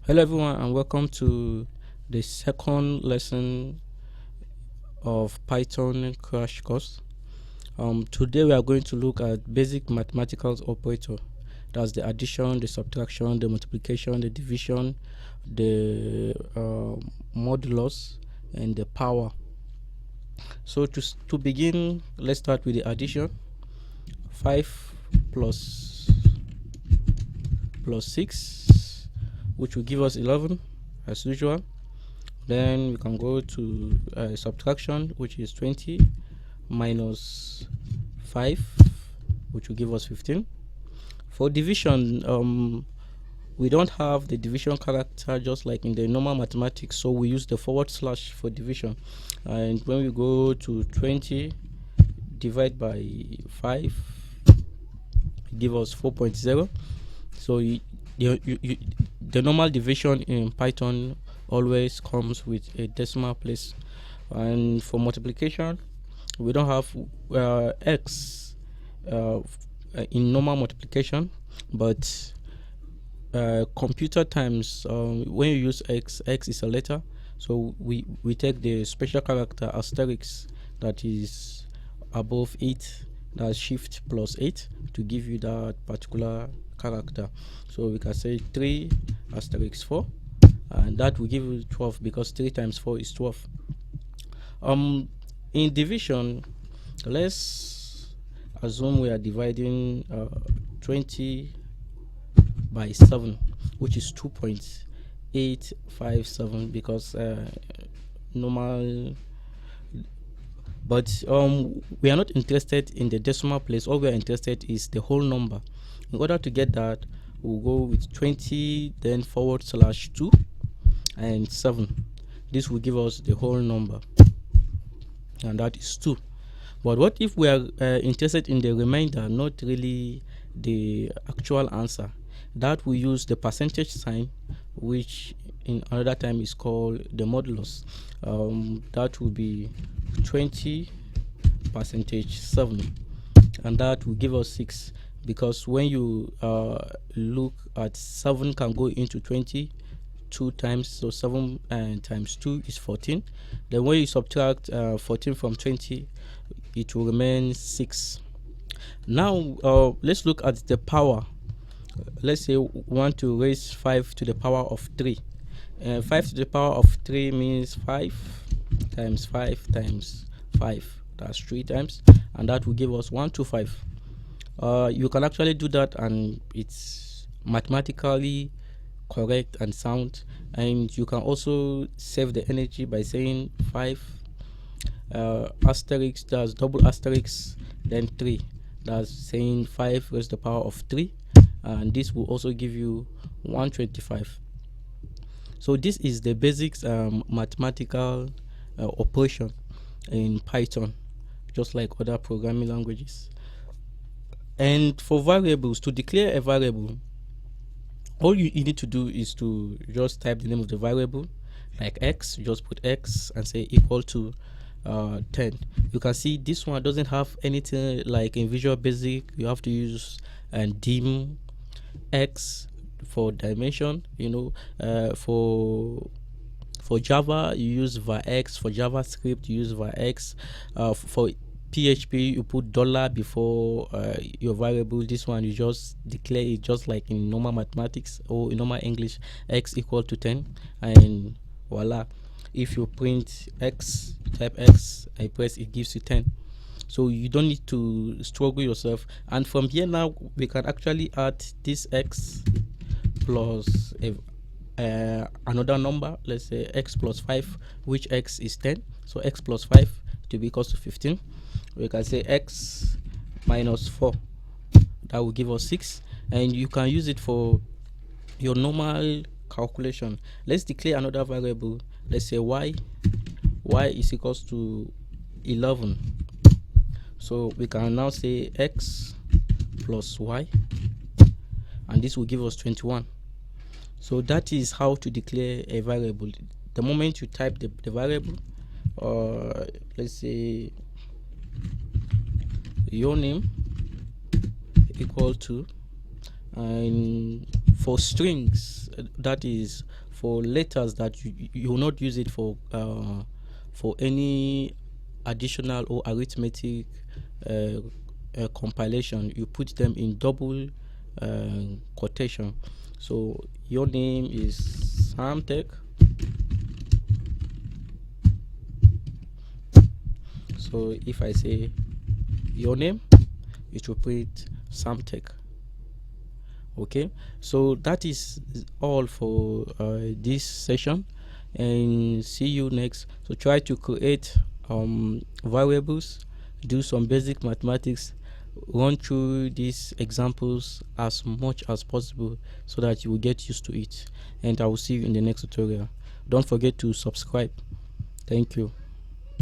Hello everyone and welcome to the second lesson of Python crash course. Today we are going to look at basic mathematical operator. That's the addition, the subtraction, the multiplication, the division, the modulus, and the power. So to begin, let's start with the addition. 5 plus 6, which will give us 11 as usual. Then we can go to subtraction, which is 20 minus 5, which will give us 15. For division, we don't have the division character just like in the normal mathematics, so we use the forward slash for division. And when we go to 20 divide by 5, give us 4.0. So the normal division in Python always comes with a decimal place. And for multiplication, we don't have x in normal multiplication, but computer times, when you use x is a letter, so we take the special character asterisk that is above 8, that's shift plus 8, to give you that particular character. So we can say 3 asterisk 4, and that will give you 12 because 3 times 4 is 12. In division, let's assume we are dividing 20 by 7, which is 2.857, because normal. But we are not interested in the decimal place. All we are interested is the whole number. In order to get that, we'll go with 20, then forward slash 2 and 7. This will give us the whole number, and that is 2. But what if we are interested in the remainder, not really the actual answer? That we use the percentage sign, which in another time is called the modulus. That will be 20 percentage 7, and that will give us 6, because when you look at 7 can go into 20 2 times, so 7 times 2 is 14. Then when you subtract 14 from 20, it will remain 6. Now let's look at the power. Let's say we want to raise 5 to the power of 3. 5 to the power of 3 means 5 times 5 times 5. That's 3 times, and that will give us 125. You can actually do that, and it's mathematically correct and sound. And you can also save the energy by saying 5 asterisk, that's double asterisk, then 3. That's saying 5 raised to the power of 3, and this will also give you 125. So this is the basics mathematical operation in Python, just like other programming languages. And for variables, to declare a variable, all you need to do is to just type the name of the variable, like x. You just put x and say equal to 10. You can see this one doesn't have anything like in Visual Basic. You have to use dim x for dimension. For Java you use var x. For JavaScript you use var x. For PHP you put dollar before your variable. This one you just declare it just like in normal mathematics or in normal English, x equal to 10, and voila. If you print x, type x, I press, it gives you 10. So you don't need to struggle yourself. And from here now we can actually add this x plus another number. Let's say x plus 5, which x is 10, so x plus 5 to be equals to 15. We can say x minus 4, that will give us 6, and you can use it for your normal calculation. Let's declare another variable. Let's say y is equals to 11. So we can now say x plus y, and this will give us 21. So that is how to declare a variable. The moment you type the variable, let's say your name equal to, and for strings, that is for letters that you will not use it for any additional or arithmetic compilation. You put them in double quotation. So your name is SamTek. So if I say your name, it will print SamTek. Okay, so that is all for this session, and see you next. So try to create variables, do some basic mathematics, run through these examples as much as possible so that you will get used to it. And I will see you in the next tutorial. Don't forget to subscribe. Thank you.